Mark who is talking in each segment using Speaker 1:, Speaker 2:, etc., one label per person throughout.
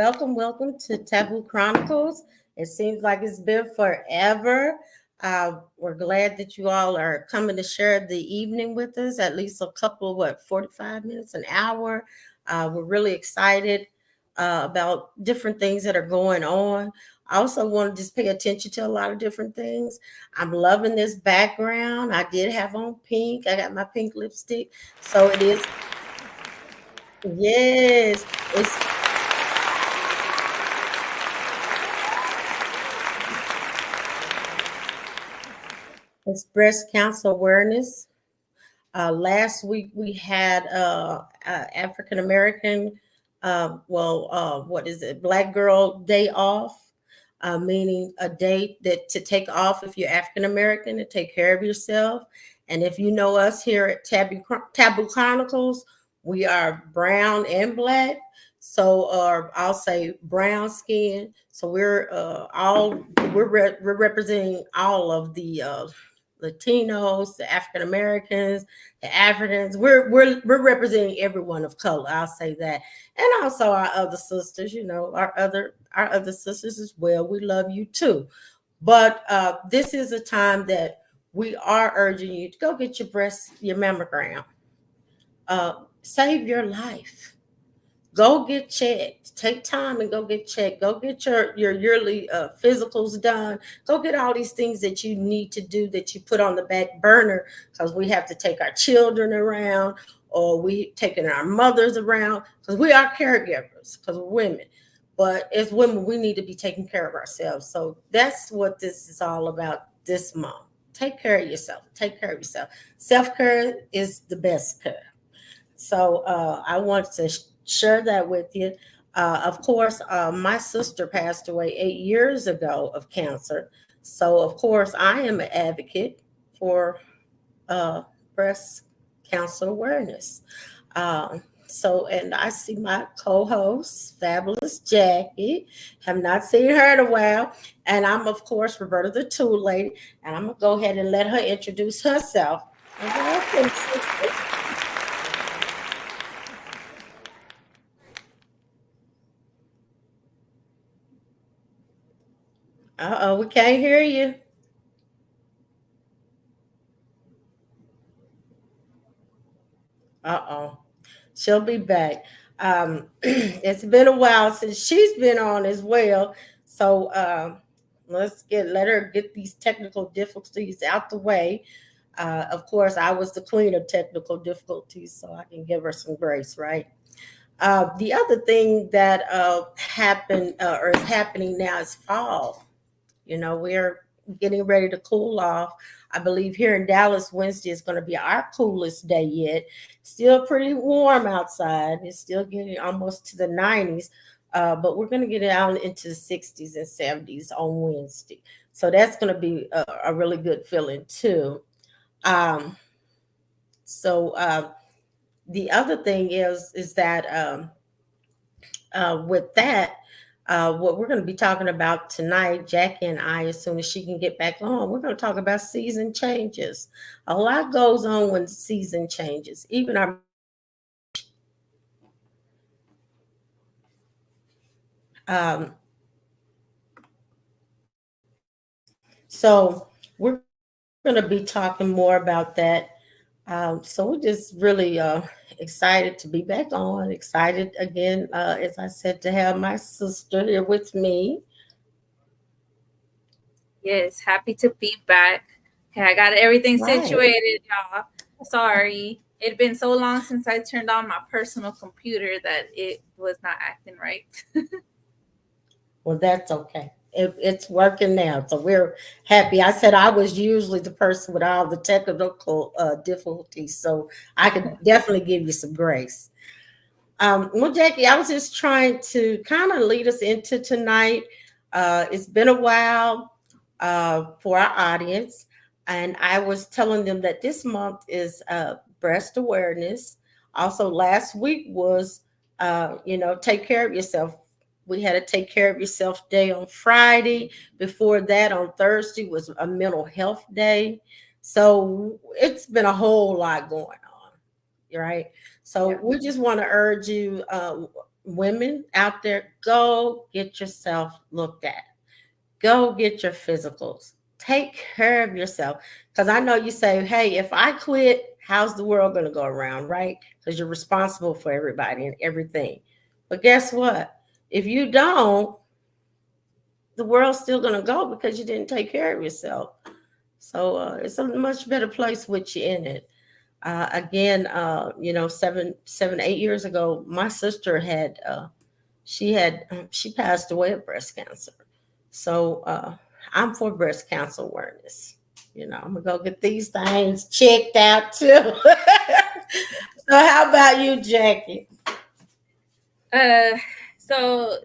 Speaker 1: welcome to Taboo Chronicles. It seems like it's been forever. We're glad that you all are coming to share the evening with us, at least a couple, 45 minutes, an hour. We're really excited about different things that are going on. I also want to just pay attention to a lot of different things. I'm loving this background. I did have on pink. I got my pink lipstick. So it is, yes, it's breast cancer awareness. Last week we had African American, what is it? Black Girl Day off, meaning a day that to take off if you're African American to take care of yourself. And if you know us here at Taboo Chronicles, we are brown and black. So, I'll say brown skin. So we're representing all of the Latinos, the African Americans, the Africans. We're representing everyone of color. I'll say that, and also our other sisters. Our other sisters as well. We love you too. But this is a time that we are urging you to go get your mammogram. Save your life. Go get checked. Take time and go get checked. Go get your yearly physicals done. Go get all these things that you need to do that you put on the back burner because we have to take our children around or we taking our mothers around because we are caregivers because we're women. But as women, we need to be taking care of ourselves. So that's what this is all about this month. Take care of yourself. Take care of yourself. Self-care is the best care. So I want to share that with you. Of course, my sister passed away 8 years ago of cancer. So, of course, I am an advocate for breast cancer awareness. And I see my co-host, Fabulous Jackie. Have not seen her in a while. And I'm, of course, Roberta the Tool Lady. And I'm going to go ahead and let her introduce herself. Welcome, sister. Uh-oh, we can't hear you. Uh-oh. She'll be back. It's been a while since she's been on as well. So let her get these technical difficulties out the way. Of course, I was the queen of technical difficulties, so I can give her some grace, right? The other thing that happened or is happening now is fall. We're getting ready to cool off. I believe here in Dallas, Wednesday is going to be our coolest day yet. Still pretty warm outside. It's still getting almost to the 90s, but we're going to get down into the 60s and 70s on Wednesday. So that's going to be a really good feeling too. Um, so the other thing is that with that, what we're going to be talking about tonight, Jackie and I, as soon as she can get back on, we're going to talk about season changes. A lot goes on when the season changes. Even our um, so we're going to be talking more about that. So we're just really excited to be back on. Excited again, as I said, to have my sister here with me.
Speaker 2: Yes, happy to be back. Okay, I got everything
Speaker 1: Right.
Speaker 2: situated, y'all. Sorry. It'd been so long since I turned on my personal computer that it was not acting right.
Speaker 1: Well, that's okay. It's working now, so we're happy. I said I was usually the person with all the technical difficulties, so I could definitely give you some grace. Well, Jackie, I was just trying to kind of lead us into tonight. It's been a while for our audience, and I was telling them that this month is breast awareness. Also, last week was, take care of yourself. We had a take care of yourself day on Friday. Before that, on Thursday was a mental health day. So it's been a whole lot going on, right? So
Speaker 2: Yeah.
Speaker 1: we just want to urge you. women out there, go get yourself looked at. Go get your physicals. Take care of yourself. Because I know you say, hey, if I quit, how's the world going to go around, right? Because you're responsible for everybody and everything. But guess what? If you don't, the world's still going to go because you didn't take care of yourself. So it's a much better place with you in it. Again, 8 years ago, my sister she passed away of breast cancer. So I'm for breast cancer awareness. I'm gonna go get these things checked out too. So how about you, Jackie?
Speaker 2: Uh, so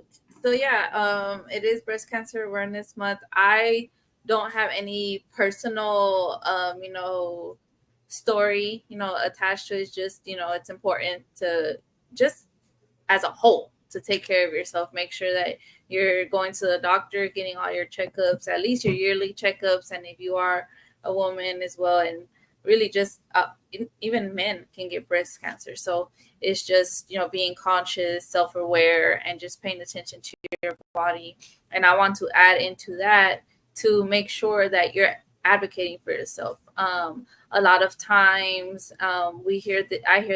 Speaker 2: yeah, it is Breast Cancer Awareness Month. I don't have any personal, story, attached to it. It's just, it's important to just as a whole to take care of yourself. Make sure that you're going to the doctor, getting all your checkups, at least your yearly checkups, and if you are a woman as well, and really just even men can get breast cancer. So it's just being conscious, self-aware, and just paying attention to your body. And I want to add into that to make sure that you're advocating for yourself. A lot of times I hear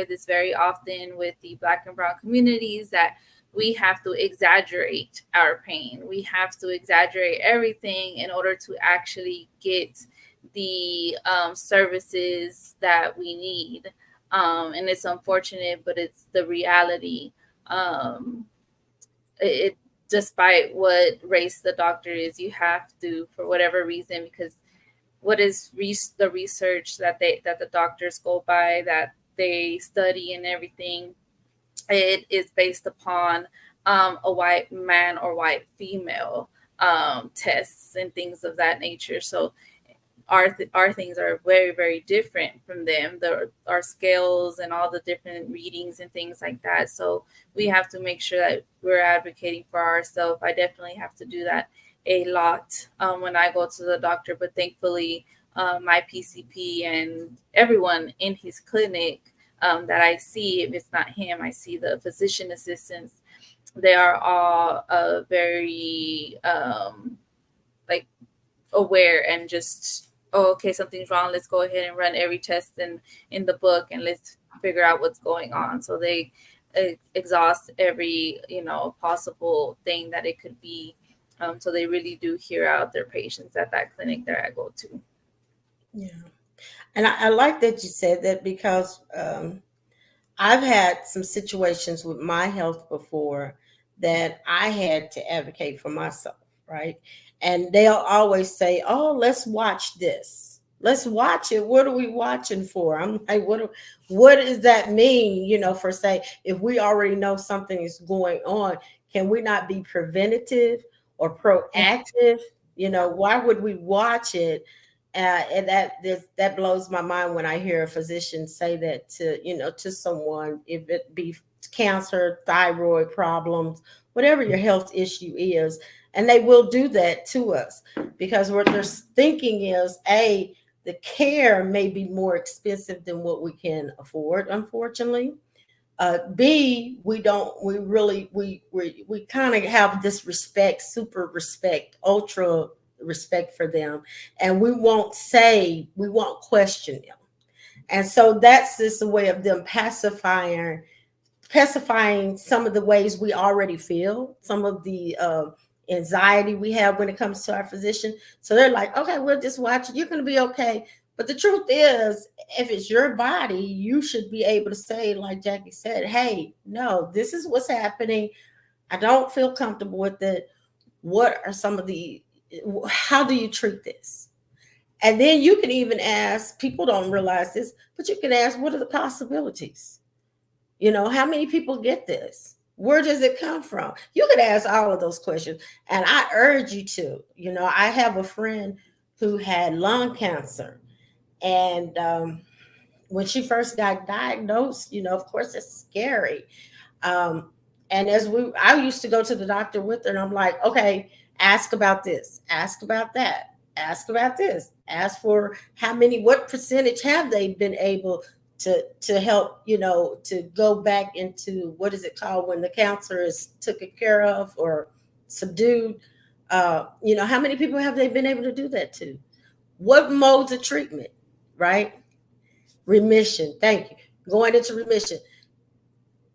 Speaker 2: this very often with the Black and Brown communities, that we have to exaggerate our pain. We have to exaggerate everything in order to actually get the services that we need. And it's unfortunate, but it's the reality. It Despite what race the doctor is, you have to, for whatever reason, because what is the research that the doctors go by, that they study and everything, it is based upon a white man or white female tests and things of that nature. So our things are very, very different from them. Our scales and all the different readings and things like that. So we have to make sure that we're advocating for ourselves. I definitely have to do that a lot when I go to the doctor. But thankfully, my PCP and everyone in his clinic that I see, if it's not him, I see the physician assistants. They are all very like aware and just, oh, okay, something's wrong. Let's go ahead and run every test in the book and let's figure out what's going on. So they exhaust every possible thing that it could be. So they really do hear out their patients at that clinic that I go to.
Speaker 1: Yeah. And I like that you said that, because I've had some situations with my health before that I had to advocate for myself, right? And they'll always say, "Oh, let's watch this. Let's watch it. What are we watching for?" I'm like, what does that mean? For say, if we already know something is going on, can we not be preventative or proactive? Why would we watch it? And that blows my mind when I hear a physician say that to someone, if it be cancer, thyroid problems, whatever your health issue is, and they will do that to us, because what they're thinking is, the care may be more expensive than what we can afford, unfortunately. B, we kind of have this respect, super respect, ultra respect for them, and we won't question them. And so that's just a way of them pacifying some of the ways we already feel, some of the anxiety we have when it comes to our physician. So they're like, okay, we'll just watch it. You're going to be okay. But the truth is, if it's your body, you should be able to say, like Jackie said, hey, no, this is what's happening. I don't feel comfortable with it. What are how do you treat this? And then you can even ask, people don't realize this, but you can ask, what are the possibilities? How many people get this? Where does it come from? You could ask all of those questions. And I urge you to. I have a friend who had lung cancer. And when she first got diagnosed, of course, it's scary. Um, and I used to go to the doctor with her, and I'm like, okay, ask about this, ask about that, ask about this, ask for what percentage have they been able to help, to go back into, what is it called when the cancer is taken care of or subdued. How many people have they been able to do that to? What modes of treatment, right? Remission. Thank you. Going into remission.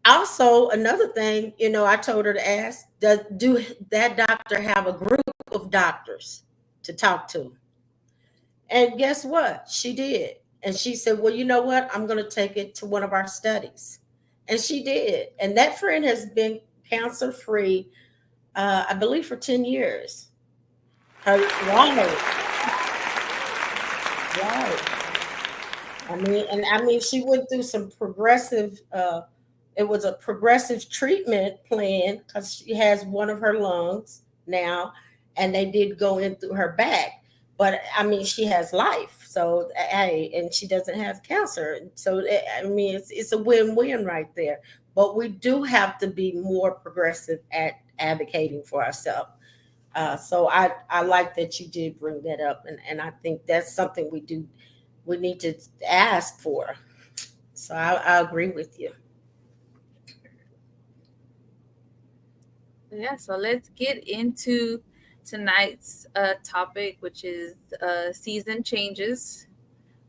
Speaker 1: Also, another thing, I told her to ask, do that doctor have a group of doctors to talk to? And guess what? She did. And she said, well, you know what? I'm going to take it to one of our studies. And she did. And that friend has been cancer free, I believe, for 10 years. Right. Right. I mean, she went through some progressive, it was a progressive treatment plan because she has one of her lungs now, and they did go in through her back. But I mean, she has life, so hey, and she doesn't have cancer. So I mean, it's a win-win right there. But we do have to be more progressive at advocating for ourselves. So I like that you did bring that up, and I think that's something we need to ask for. So I agree with you.
Speaker 2: Yeah, so let's get into tonight's topic, which is season changes.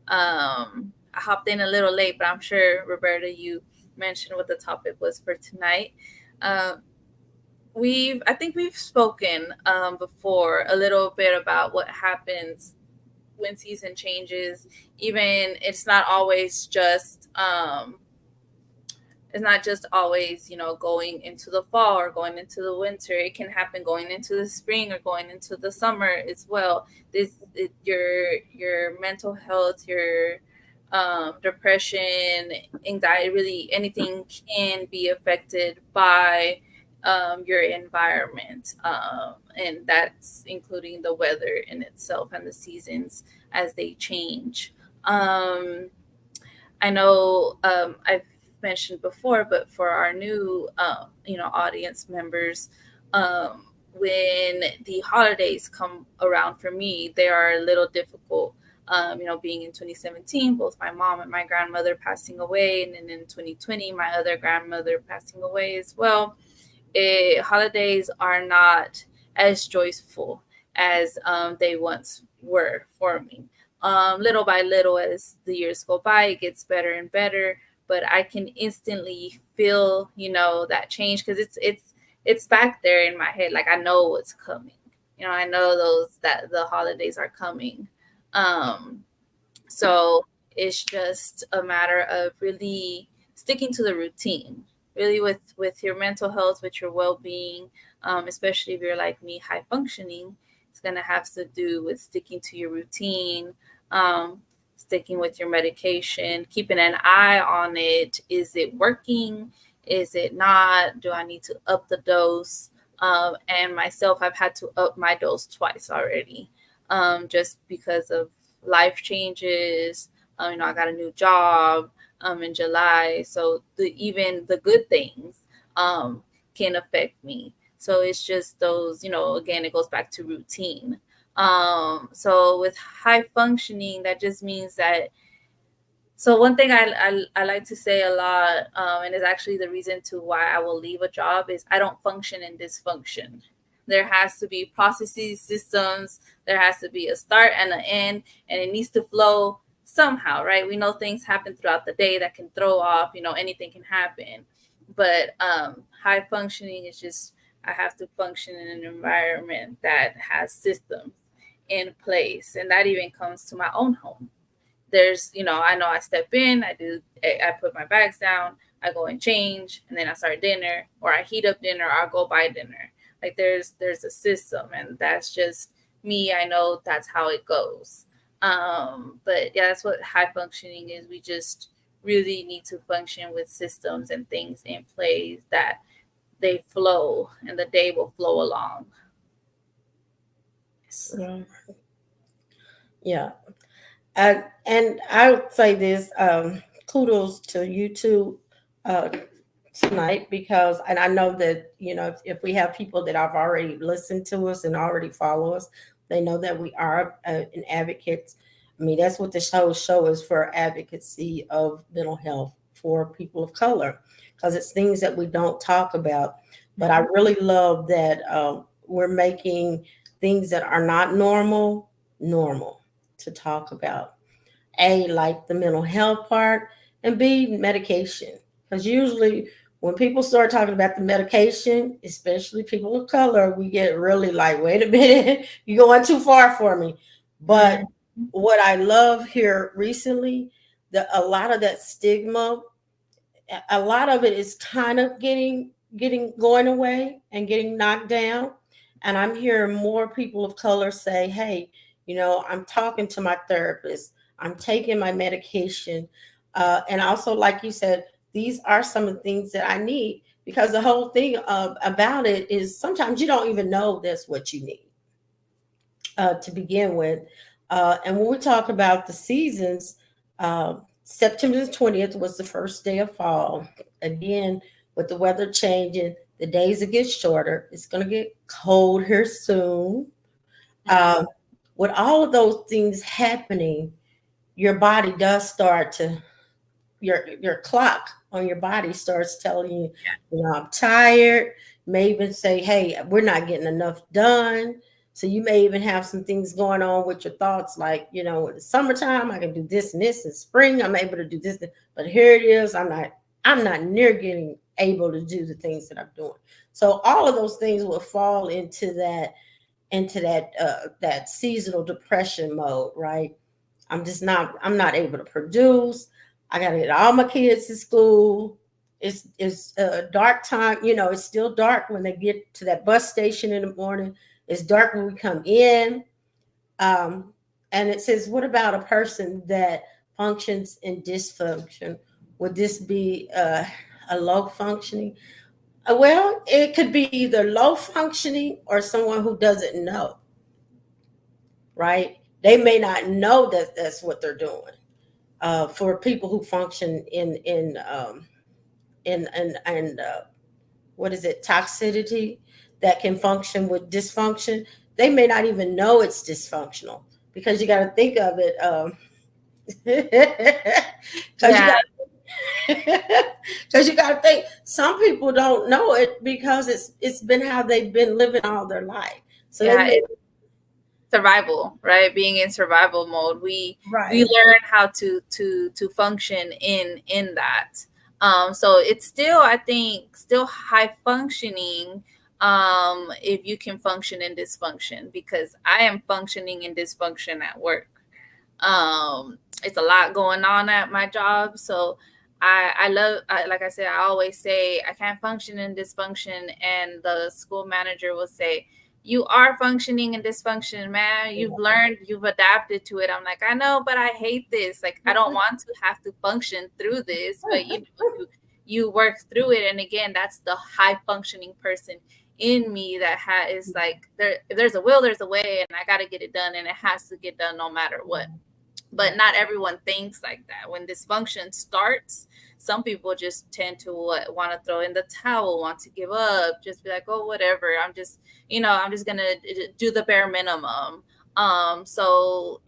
Speaker 2: I hopped in a little late, but I'm sure, Roberta, you mentioned what the topic was for tonight. Uh, I think we've spoken before a little bit about what happens when season changes. Even it's not just always, going into the fall or going into the winter. It can happen going into the spring or going into the summer as well. Your mental health, your depression, anxiety, really anything can be affected by your environment, and that's including the weather in itself and the seasons as they change. I know I've mentioned before, but for our new, audience members, when the holidays come around for me, they are a little difficult. Being in 2017, both my mom and my grandmother passing away, and then in 2020, my other grandmother passing away as well. Holidays are not as joyful as they once were for me. Little by little, as the years go by, it gets better and better. But I can instantly feel, that change because it's back there in my head. Like I know what's coming. I know that the holidays are coming. So it's just a matter of really sticking to the routine, really with your mental health, with your well-being, especially if you're like me, high functioning. It's going to have to do with sticking to your routine, sticking with your medication, keeping an eye on it. Is it working? Is it not? Do I need to up the dose? And myself, I've had to up my dose twice already, just because of life changes. I got a new job in July, so even the good things can affect me. So it's just those, again, it goes back to routine. So with high functioning, that just means that. So one thing I like to say a lot, and is actually the reason to why I will leave a job, is I don't function in dysfunction. There has to be processes, systems. There has to be a start and an end, and it needs to flow somehow, right? We know things happen throughout the day that can throw off. Anything can happen, but high functioning is just I have to function in an environment that has systems in place, and that even comes to my own home. There's, I know I step in, I put my bags down, I go and change, and then I start dinner, or I heat up dinner, or I'll go buy dinner. Like there's a system, and that's just me. I know that's how it goes. But yeah, that's what high functioning is. We just really need to function with systems and things in place that they flow and the day will flow along. Yes.
Speaker 1: Yeah. And I would say this, kudos to you two uh, tonight, because, and I know that, if we have people that have already listened to us and already follow us, they know that we are an advocate I mean, that's what this whole show is for, advocacy of mental health for people of color, because it's things that we don't talk about. But I really love that we're making things that are not normal normal to talk about. A, like the mental health part, and B, medication. Because usually when people start talking about the medication, especially people of color, we get really like, wait a minute, you're going too far for me. But
Speaker 2: Mhm.
Speaker 1: what I love here recently, a lot of that stigma, a lot of it is kind of getting going away and getting knocked down. And I'm hearing more people of color say, hey, I'm talking to my therapist, I'm taking my medication, and also, like you said, these are some of the things that I need, because the whole thing about it is sometimes you don't even know that's what you need to begin with. And when we talk about the seasons, September the 20th was the first day of fall. Again, with the weather changing, the days will get shorter. It's going to get cold here soon.
Speaker 2: Mhm.
Speaker 1: Um, with all of those things happening, your body does start to, your clock on your body starts telling you, I'm tired. You may even say, hey, we're not getting enough done. So you may even have some things going on with your thoughts, like, in the summertime I can do this and this, in spring I'm able to do this, but here it is, I'm not near getting able to do the things that I'm doing. So all of those things will fall into that seasonal depression mode, right? I'm not able to produce. I got to get all my kids to school. It's a dark time. It's still dark when they get to that bus station in the morning. It's dark when we come in. Um, and it says, what about a person that functions in dysfunction? Would this be a low functioning? Well, it could be either low functioning or someone who doesn't know, right? They may not know that that's what they're doing. For people who function in what is it, toxicity, that can function with dysfunction, they may not even know it's dysfunctional, because you got to think of it, because you
Speaker 2: Yeah,
Speaker 1: got because you got to think, some people don't know it because it's been how they've been living all their life, so they
Speaker 2: yeah.
Speaker 1: may.
Speaker 2: Survival, right? Being in survival mode, we
Speaker 1: Right.
Speaker 2: learn how to function in that. So it's still, I think, still high functioning, if you can function in dysfunction, because I am functioning in dysfunction at work. It's a lot going on at my job, so like I said, I always say I can't function in dysfunction, and the school manager will say, you are functioning in dysfunction, man. You've learned, you've adapted to it. I'm like, I know, but I hate this. Like, I don't want to have to function through this, but you work through it. And again, that's the high functioning person in me that is like, if there's a will, there's a way, and I got to get it done, and it has to get done no matter what. But not everyone thinks like that. When dysfunction starts, some people just tend to want to throw in the towel, want to give up, just be like, oh, whatever, I'm just gonna do the bare minimum. So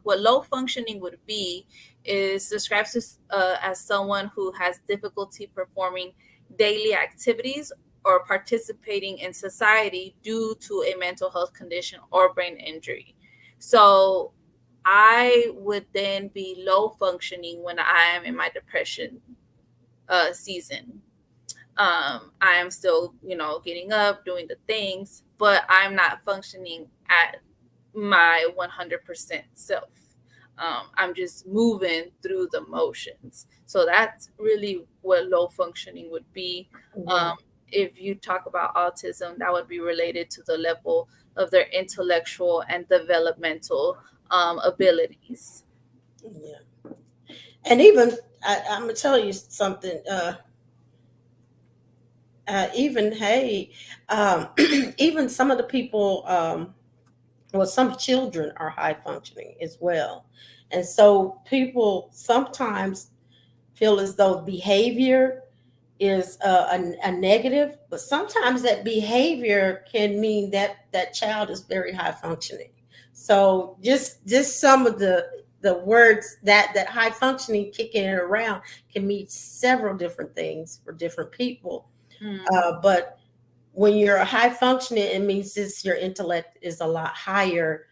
Speaker 2: what low functioning would be is described as someone who has difficulty performing daily activities or participating in society due to a mental health condition or brain injury. So I would then be low functioning when I am in my depression season. I am still, getting up, doing the things, but I'm not functioning at my 100% self. I'm just moving through the motions. So that's really what low functioning would be.
Speaker 1: Yeah.
Speaker 2: Um, if you talk about autism, that would be related to the level of their intellectual and developmental abilities.
Speaker 1: Yeah. And even I'm gonna tell you something. Even, hey, even some of the people, well, some children are high functioning as well, and so people sometimes feel as though behavior is a negative, but sometimes that behavior can mean that that child is very high functioning. So just some of the words that high functioning kicking it around can mean several different things for different people.
Speaker 2: Mm,
Speaker 1: But when you're a high functioning, it means this your intellect is a lot higher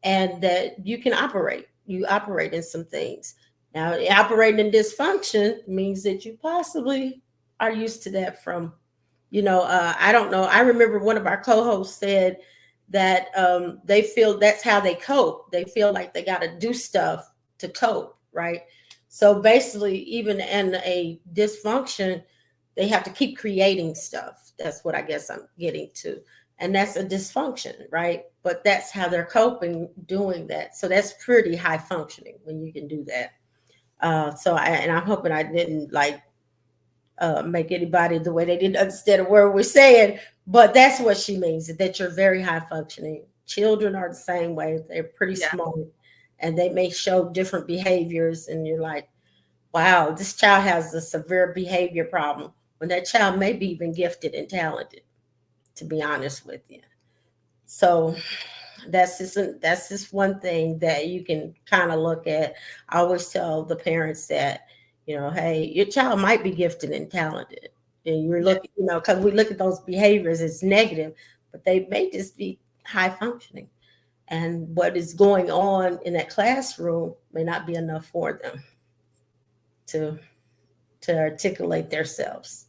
Speaker 1: and that you can operate. You operate in some things. Now, operating in dysfunction means that you possibly are used to that from, I don't know. I remember one of our co-hosts said that they feel that's how they cope. They feel like they got to do stuff to cope, right? So basically, even in a dysfunction, they have to keep creating stuff. That's what I guess I'm getting to. And that's a dysfunction, right? But that's how they're coping doing that. So that's pretty high functioning when you can do that. And I'm hoping I didn't like make anybody the way they didn't understand a word we're saying, but that's what she means, that you're very high functioning. Children are the same way. They're pretty
Speaker 2: yeah.
Speaker 1: smart and they may show different behaviors. And you're like, wow, this child has a severe behavior problem when that child may be even gifted and talented, to be honest with you. So that's just one thing that you can kind of look at. I always tell the parents that, hey, your child might be gifted and talented, and you're
Speaker 2: Yeah.
Speaker 1: looking, because we look at those behaviors as negative, but they may just be high functioning, and what is going on in that classroom may not be enough for them to articulate themselves.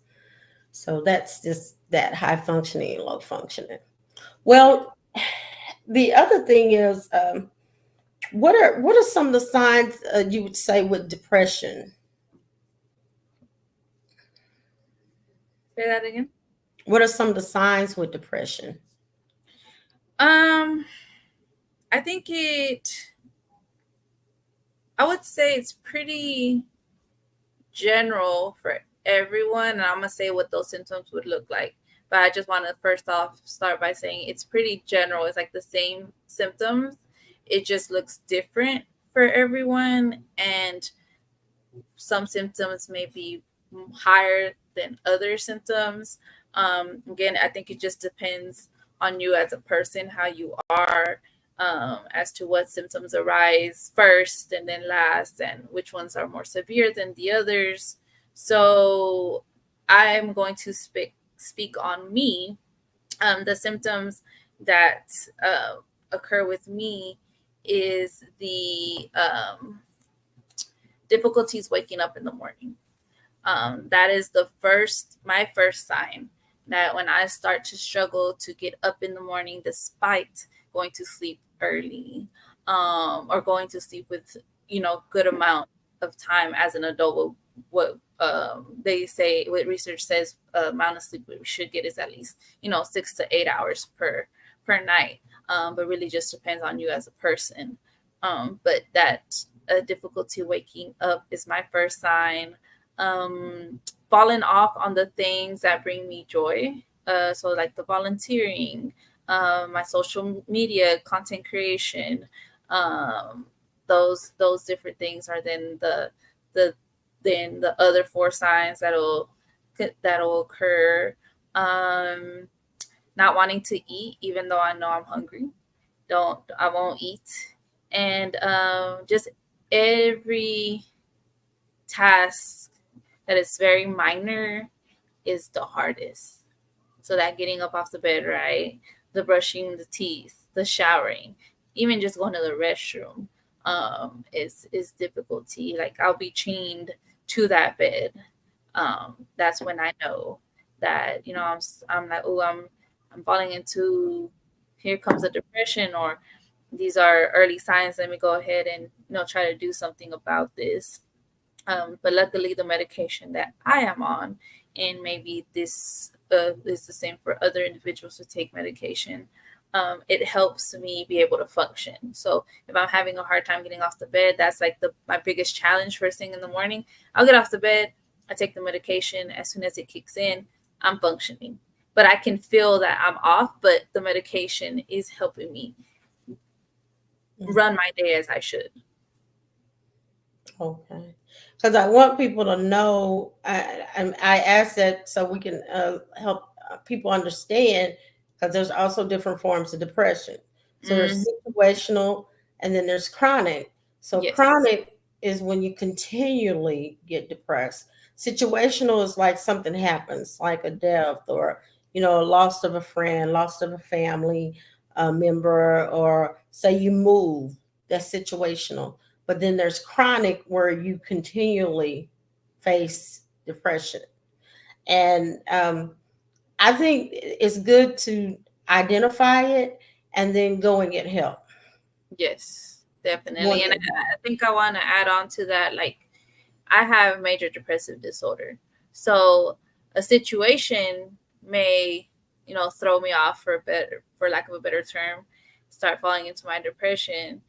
Speaker 1: So that's just that high functioning and low functioning.
Speaker 2: Yeah.
Speaker 1: Well, the other thing is, what are some of the signs you would say with depression?
Speaker 2: Say that again.
Speaker 1: What are some of the signs with depression?
Speaker 2: Um, I think I would say it's pretty general for everyone, and I'm gonna say what those symptoms would look like. But I just want to first off start by saying it's pretty general. It's like the same symptoms. It just looks different for everyone, and some symptoms may be higher than other symptoms. Again, I think it just depends on you as a person, how you are, as to what symptoms arise first and then last, and which ones are more severe than the others. So I'm going to speak on me. The symptoms that occur with me is the difficulties waking up in the morning. That is my first sign that when I start to struggle to get up in the morning, despite going to sleep early, or going to sleep with, good amount of time as an adult. What they say, what research says, amount of sleep we should get is at least, 6 to 8 hours per night. But really just depends on you as a person. But that difficulty waking up is my first sign. Falling off on the things that bring me joy. So like the volunteering, my social media content creation, those different things are the then the other four signs that'll occur. Not wanting to eat even though I know I'm hungry. I won't eat. And just every task that is very minor is the hardest. So that getting up off the bed, right? The brushing the teeth, the showering, even just going to the restroom, is difficulty. Like I'll be chained to that bed. That's when I know that I'm like, oh, I'm falling into, here comes a depression, or these are early signs. Let me go ahead and try to do something about this. But luckily, the medication that I am on, and maybe this is the same for other individuals who take medication, it helps me be able to function. So if I'm having a hard time getting off the bed, that's like my biggest challenge first thing in the morning. I'll get off the bed, I take the medication. As soon as it kicks in, I'm functioning. But I can feel that I'm off, but the medication is helping me run my day as I should.
Speaker 1: Okay. Because I want people to know, I ask that so we can help people understand, because there's also different forms of depression. So there's situational and then there's chronic. So
Speaker 2: Yes.
Speaker 1: chronic is when you continually get depressed. Situational is like something happens, like a death or, a loss of a friend, loss of a family member, or say you move. That's situational. But then there's chronic where you continually face depression. And I think it's good to identify it and then go and get help.
Speaker 2: Yes,
Speaker 1: Go and
Speaker 2: definitely. And
Speaker 1: get
Speaker 2: I think I want to add on to that. Like, I have major depressive disorder. So a situation may, throw me off for lack of a better term, start falling into my depression.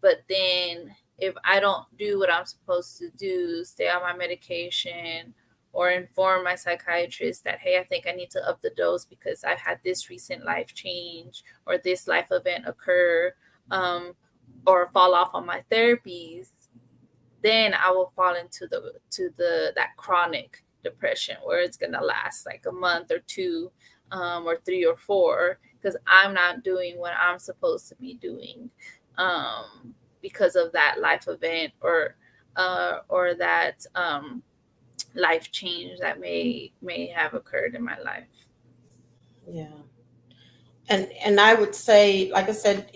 Speaker 2: But then if I don't do what I'm supposed to do, stay on my medication, or inform my psychiatrist that, hey, I think I need to up the dose because I've had this recent life change or this life event occur, um, or fall off on my therapies, then I will fall into the that chronic depression where it's gonna last like a month or two, or 3 or 4, because I'm not doing what I'm supposed to be doing, because of that life event, or that life change that may have occurred in my life.
Speaker 1: yeah. And I would say, like I said,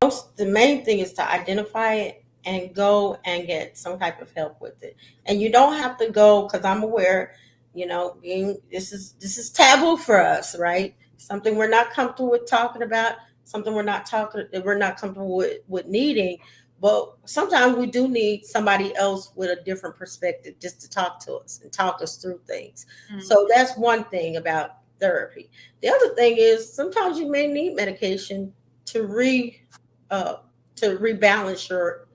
Speaker 1: the main thing is to identify it and go and get some type of help with it. And you don't have to go, because I'm aware, being this is taboo for us, right? Something we're not comfortable with talking about, something we're not comfortable with needing. But sometimes we do need somebody else with a different perspective just to talk to us and talk us through things.
Speaker 2: Mm.
Speaker 1: So that's one thing about therapy. The other thing is sometimes you may need medication to re uh, to rebalance your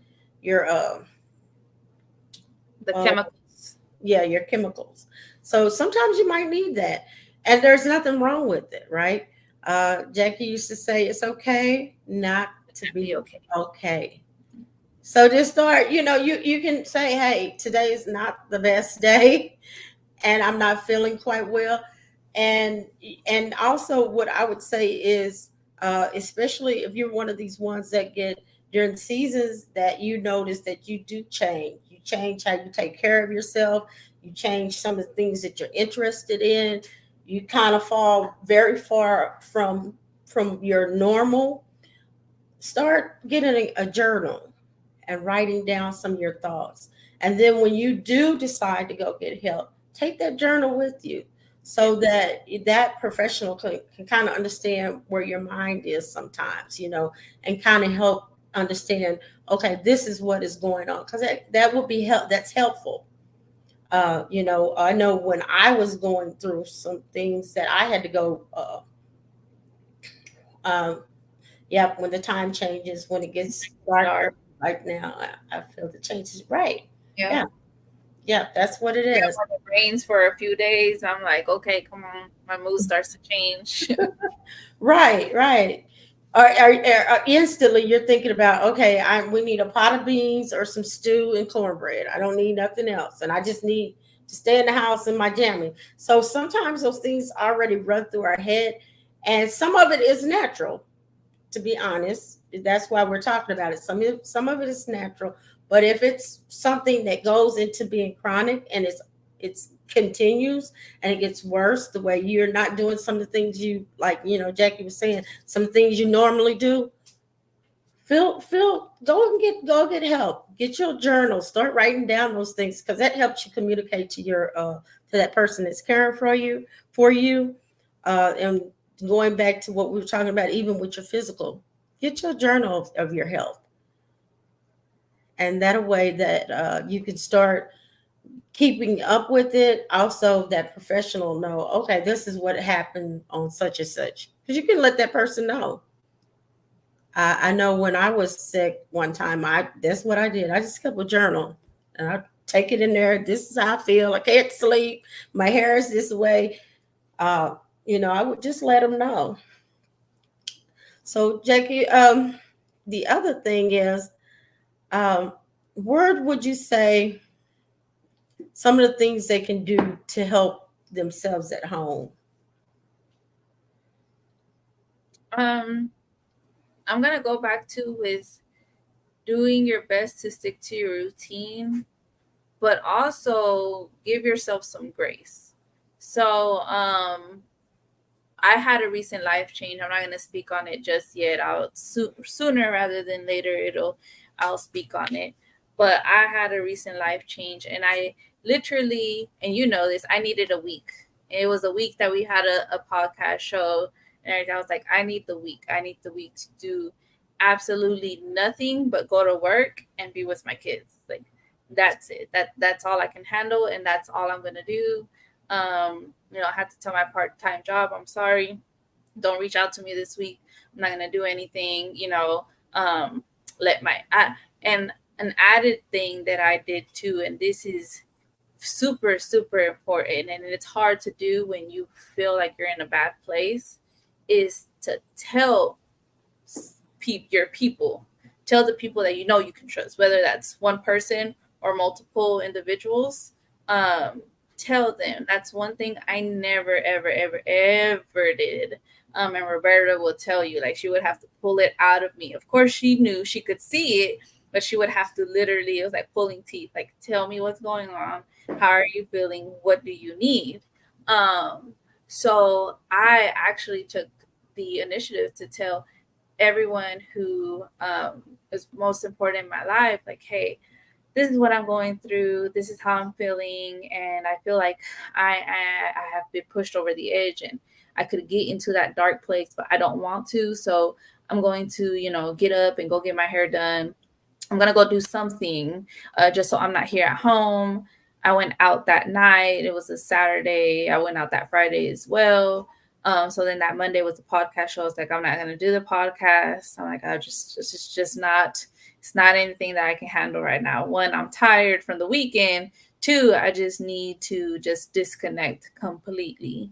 Speaker 2: The
Speaker 1: uh,
Speaker 2: chemicals.
Speaker 1: yeah, your chemicals. So sometimes you might need that, and there's nothing wrong with it, right? Jackie used to say it's okay not to
Speaker 2: Can't be
Speaker 1: be
Speaker 2: okay.
Speaker 1: okay. So just start. You can say, hey, today is not the best day, and I'm not feeling quite well. And and also what I would say is, especially if you're one of these ones that get during seasons that you notice that you do change. You change how you take care of yourself. You change some of the things that you're interested in. You kind of fall very far from your normal. Start getting a journal and writing down some of your thoughts. And then when you do decide to go get help, take that journal with you
Speaker 2: Yeah.
Speaker 1: so that that professional can kind of understand where your mind is sometimes, and kind of help understand, okay, this is what is going on. Because that would be help. That's helpful. I know when I was going through some things that I had to go, um, yeah, when the time changes, when it gets darker,
Speaker 2: Dark.
Speaker 1: like now, I feel the changes. Right.
Speaker 2: Yeah.
Speaker 1: Yeah. Yeah. That's what it
Speaker 2: Yeah,
Speaker 1: is.
Speaker 2: when it rains for a few days, I'm like, okay, come on, my mood starts to change.
Speaker 1: Right. Right. Or instantly you're thinking about, okay, we need a pot of beans or some stew and cornbread. I don't need nothing else. And I just need to stay in the house in my jammy. So sometimes those things already run through our head. And some of it is natural, to be honest. That's why we're talking about it. Some of it is natural, but if it's something that goes into being chronic and it's continues and it gets worse, the way you're not doing some of the things you like, Jackie was saying, some things you normally do, go get help. Get your journal. Start writing down those things because that helps you communicate to your to that person that's caring for you. And going back to what we were talking about, even with your physical, get your journal of your health, and that a way that you can start keeping up with it. Also, that professional know, okay, this is what happened on such and such, because you can let that person know. I know when I was sick one time, I that's what I did. I just kept a journal and I take it in there. This is how I feel. I can't sleep. My hair is this way. Uh, I would just let them know. So, Jackie, the other thing is, um, word would you say some of the things they can do to help themselves at home?
Speaker 2: um I'm gonna go back to with doing your best to stick to your routine, but also give yourself some grace. So, I had a recent life change. I'm not going to speak on it just yet. Sooner rather than later. I'll speak on it. But I had a recent life change, and I literally, and you know this, I needed a week. It was a week that we had a podcast show, and I was like, I need the week. I need the week to do absolutely nothing but go to work and be with my kids. Like that's it. That's all I can handle, and that's all I'm gonna do. I had to tell my part-time job, I'm sorry, don't reach out to me this week. I'm not gonna do anything. Let my and an added thing that I did too, and this is super super important, and it's hard to do when you feel like you're in a bad place, is to tell your people, tell the people that you know you can trust, whether that's one person or multiple individuals. Tell them. That's one thing I never ever ever ever did. And Roberta will tell you, like, she would have to pull it out of me. Of course she knew, she could see it, but she would have to literally, it was like pulling teeth, like, tell me what's going on, how are you feeling, what do you need. So I actually took the initiative to tell everyone who is most important in my life, like, hey, this is what I'm going through. This is how I'm feeling, and I feel like I have been pushed over the edge, and I could get into that dark place, but I don't want to. So I'm going to, get up and go get my hair done. I'm gonna go do something, just so I'm not here at home. I went out that night. It was a Saturday. I went out that Friday as well. So then that Monday was the podcast show. I was like, I'm not gonna do the podcast. I'm like, it's just not. It's not anything that I can handle right now. One, I'm tired from the weekend. Two, I just need to just disconnect completely.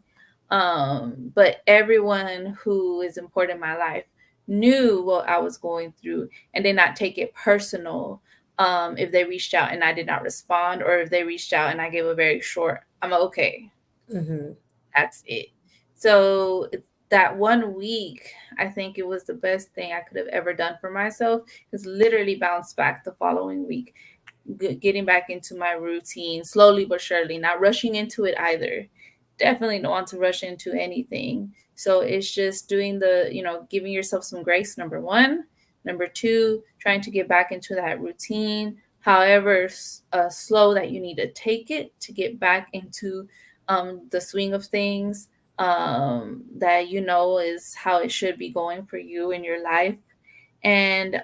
Speaker 2: But everyone who is important in my life knew what I was going through and did not take it personal. If they reached out and I did not respond, or if they reached out and I gave a very short, I'm okay.
Speaker 1: Mm-hmm.
Speaker 2: That's it. So that 1 week, I think it was the best thing I could have ever done for myself, because literally bounced back the following week, getting back into my routine slowly but surely, not rushing into it either. Definitely don't want to rush into anything. So it's just doing giving yourself some grace, number one. Number two, trying to get back into that routine, however slow that you need to take it to get back into the swing of things, that is how it should be going for you in your life. And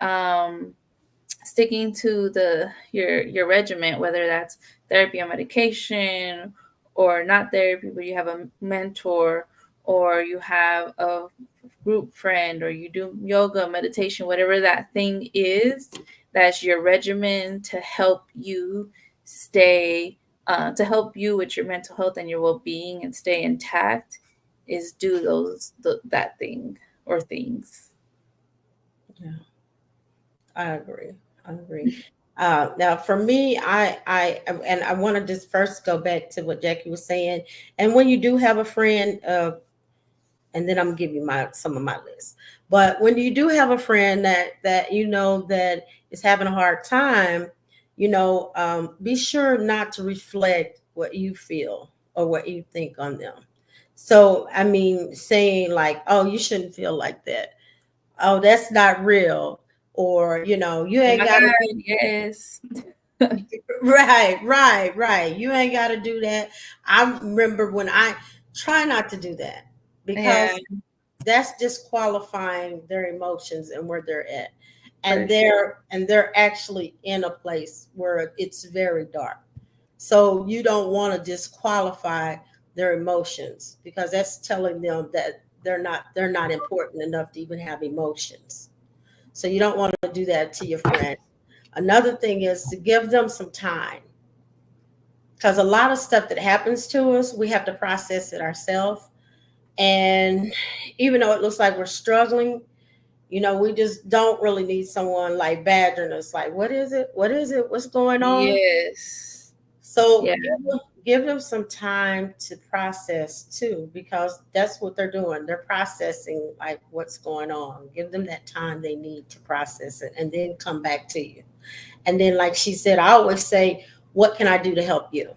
Speaker 2: sticking to your regimen, whether that's therapy or medication, or not therapy, but you have a mentor, or you have a group friend, or you do yoga, meditation, whatever that thing is, that's your regimen to help you stay, to help you with your mental health and your well-being and stay intact, is do that thing or things.
Speaker 1: Yeah, I agree. I agree. Now, for me, I want to just first go back to what Jackie was saying. And when you do have a friend, and then I'm gonna give you some of my list. But when you do have a friend that that is having a hard time, be sure not to reflect what you feel or what you think on them. So I mean, saying like, "Oh, you shouldn't feel like that. Oh, that's not real," or you
Speaker 2: Oh
Speaker 1: ain't
Speaker 2: my
Speaker 1: got to
Speaker 2: God,
Speaker 1: do
Speaker 2: yes.
Speaker 1: right. You ain't got to do that. I remember when I try not to do that because
Speaker 2: Yeah,
Speaker 1: that's disqualifying their emotions and where they're at,
Speaker 2: for
Speaker 1: and
Speaker 2: sure.
Speaker 1: they're actually in a place where it's very dark. So you don't want to disqualify their emotions, because that's telling them that they're not important enough to even have emotions. So you don't want to do that to your friend. Another thing is to give them some time, because a lot of stuff that happens to us, we have to process it ourselves. And even though it looks like we're struggling, we just don't really need someone like badgering us, like, what is it? What is it? What's going on?
Speaker 2: Yes.
Speaker 1: So
Speaker 2: Yeah.
Speaker 1: give them some time to process too, because that's what they're doing. They're processing like what's going on. Give them that time they need to process it and then come back to you. And then, like she said, I always say, what can I do to help you?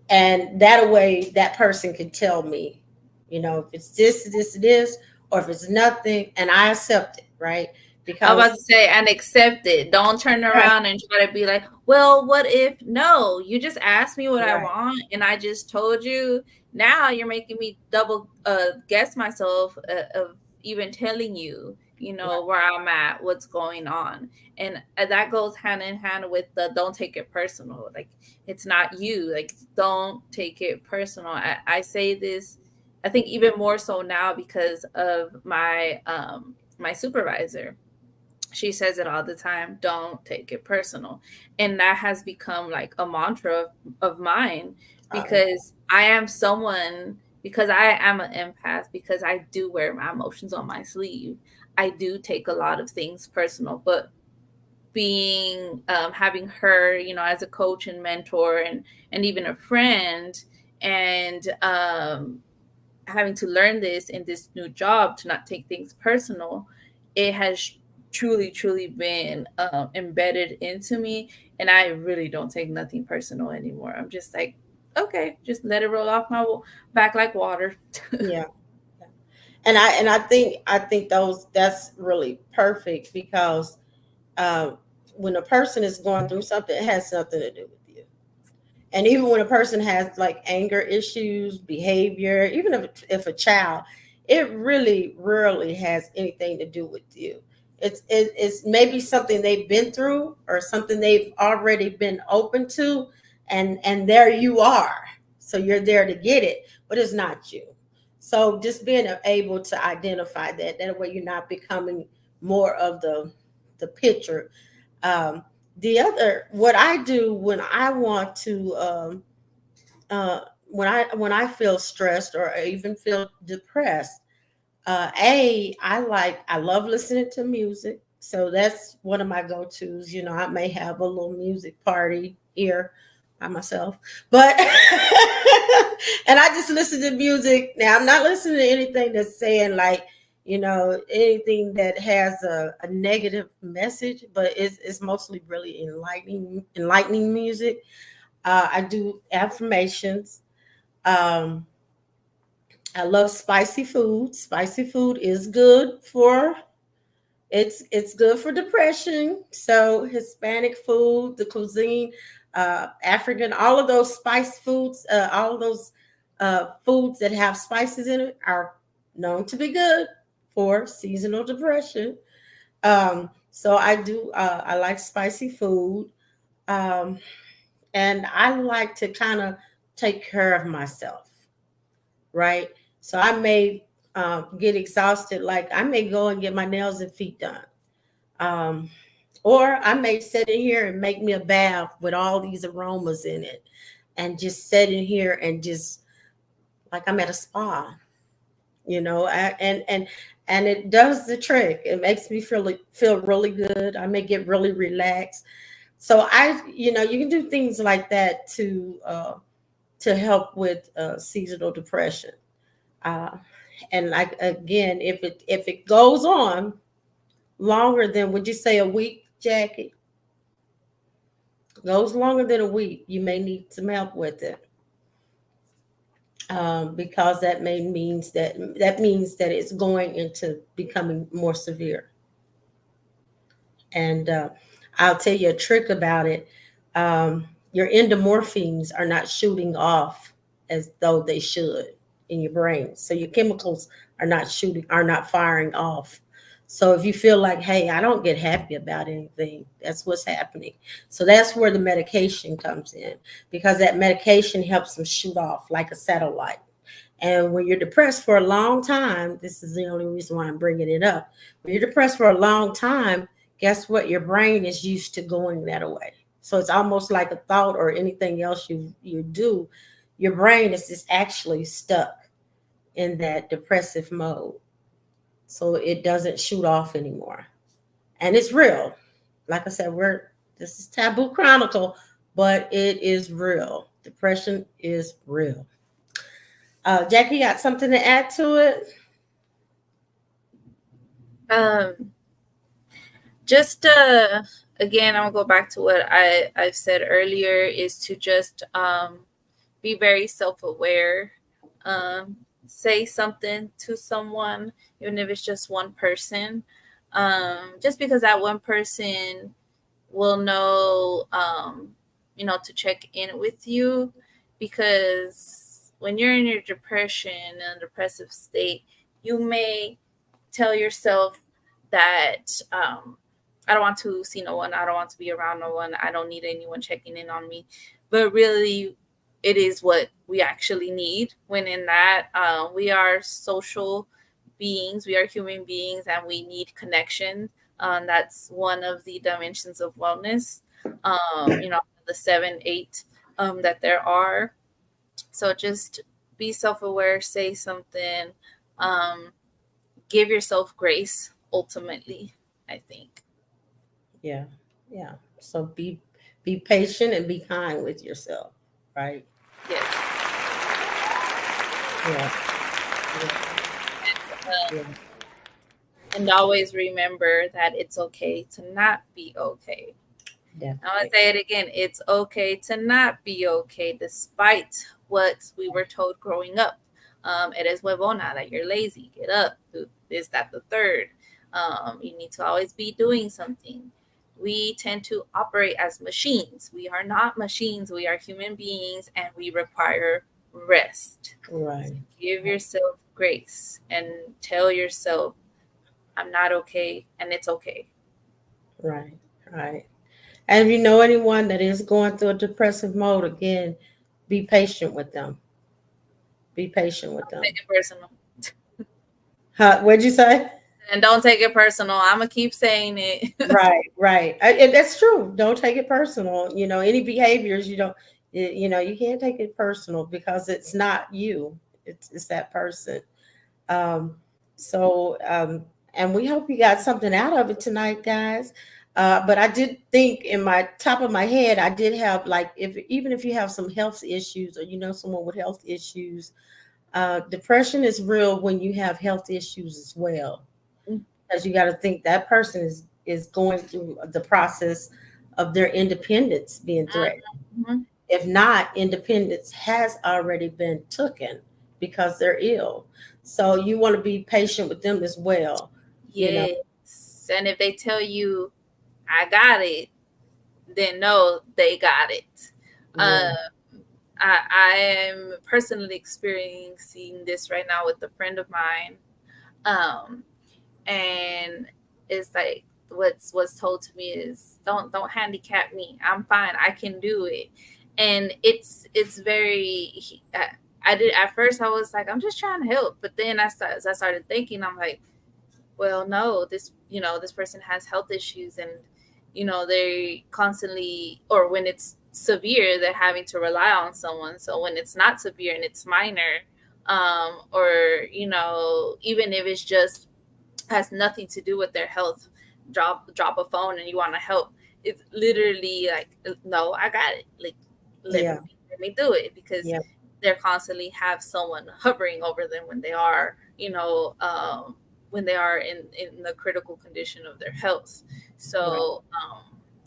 Speaker 1: And that way that person can tell me, if it's this, or if it's nothing, and I accept it, right?
Speaker 2: I was
Speaker 1: Because
Speaker 2: about to say, and accept it. Don't turn
Speaker 1: right,
Speaker 2: around and try to be like, well, what if? No, you just asked me what I
Speaker 1: right,
Speaker 2: want, and I just told you. Now you're making me double guess myself of even telling you,
Speaker 1: right,
Speaker 2: where I'm at, what's going on. And that goes hand in hand with the don't take it personal. Like, it's not you. Like, don't take it personal. I say this, I think even more so now because of my supervisor. She says it all the time, don't take it personal. And that has become like a mantra of mine,
Speaker 1: uh,
Speaker 2: because I am someone, because I am an empath, because I do wear my emotions on my sleeve. I do take a lot of things personal. But being having her, as a coach and mentor, and even a friend, and having to learn this in this new job, to not take things personal, it has truly been embedded into me. And I really don't take nothing personal anymore. I'm just like, okay, just let it roll off my back like water.
Speaker 1: yeah. And I think that's really perfect, because uh, when a person is going through something, it has nothing to do with you. And even when a person has like anger issues, behavior, even if a child, it really rarely has anything to do with you. It's maybe something they've been through or something they've already been open to, and there you are. So you're there to get it, but it's not you. So just being able to identify that way you're not becoming more of the picture. um, the other, what I do when I want to, when I feel stressed or even feel depressed, I love listening to music, so that's one of my go-tos. I may have a little music party here by myself, but and I just listen to music. Now I'm not listening to anything that's saying like, anything that has a negative message, but it's mostly really enlightening music. I do affirmations. um I love spicy food. Spicy food is good for, it's good for depression. So Hispanic food, the cuisine, African, all of those spice foods, all of those foods that have spices in it are known to be good for seasonal depression. So I like spicy food. Um, and I like to kind of take care of myself, right? So I may get exhausted, like I may go and get my nails and feet done. Um, or I may sit in here and make me a bath with all these aromas in it and just sit in here and just like I'm at a spa, and it does the trick. It makes me feel really good. I may get really relaxed. So you can do things like that to help with seasonal depression. Uh, and like again, if it goes on longer than, would you say a week, Jackie? Goes longer than a week, you may need some help with it, because that means that it's going into becoming more severe. And I'll tell you a trick about it. Your endomorphines are not shooting off as though they should in your brain. So your chemicals are not firing off. So if you feel like, hey, I don't get happy about anything, that's what's happening. So that's where the medication comes in, because that medication helps them shoot off like a satellite. And when you're depressed for a long time, this is the only reason why I'm bringing it up. When you're depressed for a long time, guess what? Your brain is used to going that way. So it's almost like a thought or anything else you do. Your brain is just actually stuck in that depressive mode. So it doesn't shoot off anymore. And it's real. Like I said, this is Taboo Chronicle but it is real. Depression is real. Jackie, got something to add to it?
Speaker 2: Um, just again, I'm gonna go back to what I've said earlier is to just be very self-aware. Um, say something to someone, even if it's just one person. Just because that one person will know, to check in with you, because when you're in your depression and depressive state, you may tell yourself that I don't want to see no one, I don't want to be around no one, I don't need anyone checking in on me. But really, it is what we actually need. When in that, we are social beings, we are human beings, and we need connection. That's one of the dimensions of wellness. The 7, 8 that there are. So just be self-aware, say something, um, give yourself grace. Ultimately, I think.
Speaker 1: Yeah, yeah. So be patient and be kind with yourself, right?
Speaker 2: Yes.
Speaker 1: Yeah, yeah, yeah,
Speaker 2: And always remember that it's okay to not be okay. I'm going to
Speaker 1: definitely.
Speaker 2: say it again. It's okay to not be okay despite what we were told growing up. It is huevona, that you're lazy. Get up. Do this, that, the third. You need to always be doing something. We tend to operate as machines. We are not machines. We are human beings, and we require rest.
Speaker 1: Right,
Speaker 2: So give yourself grace and tell yourself, I'm not okay, and it's okay.
Speaker 1: right, right. And if you know anyone that is going through a depressive mode, again, be patient with them. Be patient with them.
Speaker 2: Take it personal.
Speaker 1: What'd you say?
Speaker 2: And don't take it personal. I'm gonna keep saying it.
Speaker 1: Right, right. And that's true. Don't take it personal. Any behaviors you don't, you can't take it personal because it's not you. It's that person. Um, so, and we hope you got something out of it tonight, guys. But I did think in my top of my head, I did have like, if even if you have some health issues or someone with health issues, depression is real when you have health issues as well, because you got to think that person is going through the process of their independence being threatened.
Speaker 2: Mhm.
Speaker 1: If not, independence has already been taken because they're ill. So you want to be patient with them as well. You know,
Speaker 2: Yes. And if they tell you, I got it, then no, they got it.
Speaker 1: yeah,
Speaker 2: Uh, I am personally experiencing this right now with a friend of mine. Um, and it's like what's told to me is don't handicap me. I'm fine. I can do it. And it's very I did at first, I was like, I'm just trying to help, but then as I started thinking, I'm like, well, no, this person has health issues, and they constantly, or when it's severe, they're having to rely on someone. So when it's not severe and it's minor, or even if it's just has nothing to do with their health, drop a phone and you want to help, it's literally like, no, I got it, like, let
Speaker 1: yeah,
Speaker 2: me do it, because
Speaker 1: yeah,
Speaker 2: they're constantly have someone hovering over them when they are, when they are in the critical condition of their health.
Speaker 1: right,
Speaker 2: So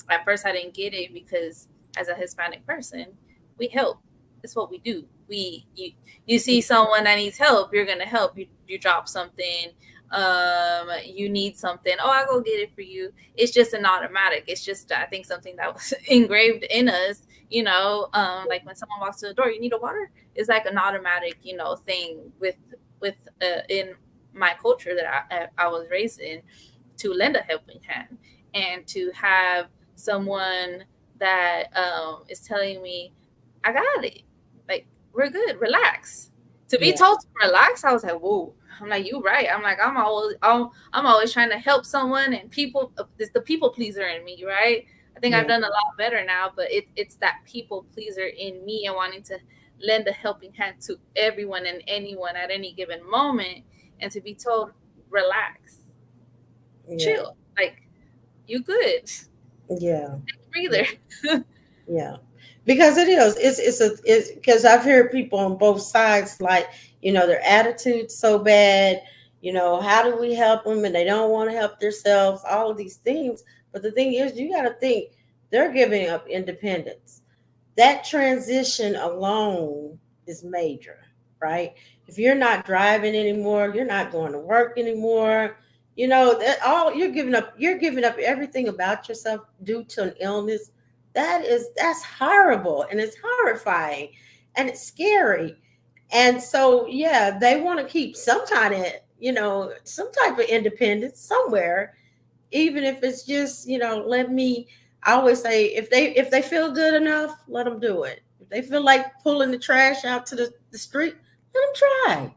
Speaker 2: at first I didn't get it, because as a Hispanic person, we help. It's what we do. You see someone that needs help, you're gonna help. You drop something, you need something, oh, I'll go get it for you. It's just an automatic. It's just, I think, something that was engraved in us, like when someone walks to the door, you need a water. It's like an automatic, thing with in my culture that I was raised in, to lend a helping hand, and to have someone that is telling me, I got it, like, we're good, relax. To be
Speaker 1: yeah,
Speaker 2: told to relax, I was like, whoa. I'm like, you right. I'm like, I'm always trying to help someone, and people, it's the people pleaser in me, right? I think I've
Speaker 1: yeah,
Speaker 2: done a lot better now, but it's that people pleaser in me, and wanting to lend a helping hand to everyone and anyone at any given moment, and to be told, relax,
Speaker 1: yeah,
Speaker 2: chill, like, you good,
Speaker 1: yeah, yeah,
Speaker 2: breather.
Speaker 1: yeah. because it is. It's because I've heard people on both sides, like, their attitude's so bad. How do we help them? And they don't want to help themselves. All of these things. But the thing is, you got to think they're giving up independence. That transition alone is major, right? If you're not driving anymore, you're not going to work anymore. That all you're giving up everything about yourself due to an illness. That's horrible, and it's horrifying, and it's scary. And so, yeah, they want to keep some type of independence somewhere, even if it's just, let me. I always say, if they feel good enough, let them do it. If they feel like pulling the trash out to the street, let them try.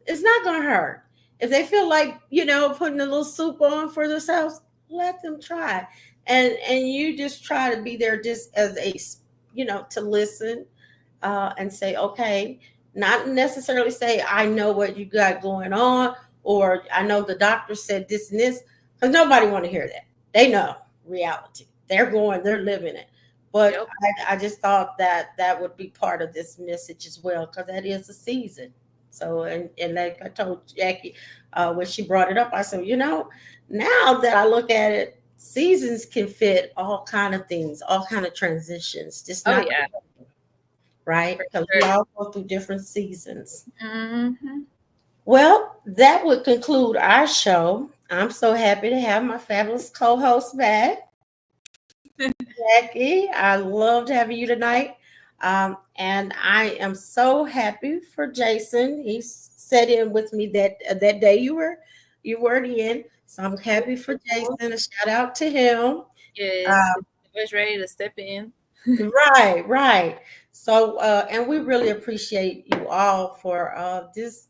Speaker 1: It's not going to hurt. If they feel like, putting a little soup on for themselves, let them try. And you just try to be there just as to listen, and say, okay, not necessarily say, I know what you got going on, or I know the doctor said this and this, because nobody want to hear that. They know reality. They're living it. But
Speaker 2: Yep.
Speaker 1: I just thought that would be part of this message as well, because that is a season. So, and like I told Jackie, when she brought it up, I said, now that I look at it, seasons can fit all kind of things, all kind of transitions, just
Speaker 2: Oh
Speaker 1: not
Speaker 2: yeah,
Speaker 1: right,
Speaker 2: for
Speaker 1: because we
Speaker 2: sure.
Speaker 1: all go through different seasons.
Speaker 2: Hmm.
Speaker 1: Well, that would conclude our show. I'm so happy to have my fabulous co-host back, Jackie. I loved having you tonight. And I am so happy for Jason. He sat in with me that day you weren't in. So I'm happy for Jason. A shout out to him.
Speaker 2: Yes, I was ready to step in.
Speaker 1: Right, right. So, and we really appreciate you all for just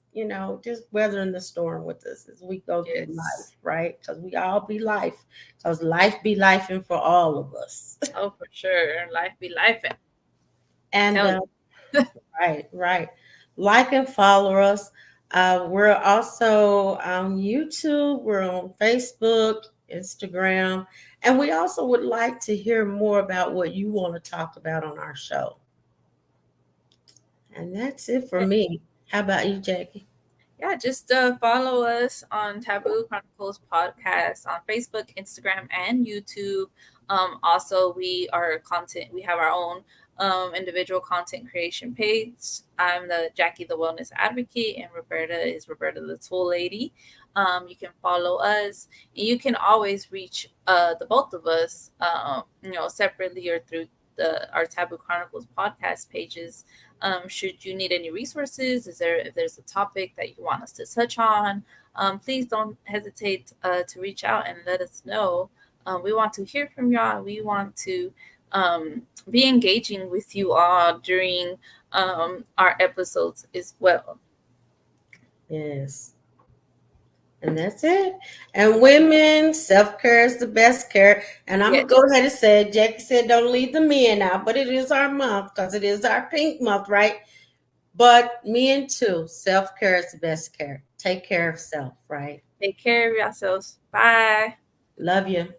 Speaker 1: weathering the storm with us as we go through life,
Speaker 2: Yes.
Speaker 1: right? Because we all be life, because life be lifing for all of us.
Speaker 2: Oh, for sure. Life be life.
Speaker 1: And
Speaker 2: Tell you.
Speaker 1: right, right. Like and follow us. We're also on YouTube, we're on Facebook, Instagram, and we also would like to hear more about what you want to talk about on our show. And that's it for me. How about you, Jackie?
Speaker 2: Yeah, just follow us on Taboo Chronicles Podcast on Facebook, Instagram, and YouTube. Also, we are content. We have our own individual content creation page. I'm the Jackie, the Wellness Advocate, and Roberta is Roberta, the Tool Lady. You can follow us, and you can always reach the both of us, separately or through our Taboo Chronicles podcast pages. Should you need any resources, if there's a topic that you want us to touch on, please don't hesitate to reach out and let us know. We want to hear from y'all. We want to be engaging with you all during our episodes as well.
Speaker 1: Yes. And that's it. And women, self care is the best care. And I'm
Speaker 2: Yeah,
Speaker 1: going to go ahead and say, Jackie said, don't leave the men out, but it is our month because it is our pink month, right? But men too, self care is the best care. Take care of self, right?
Speaker 2: take care of yourselves. Bye.
Speaker 1: Love you.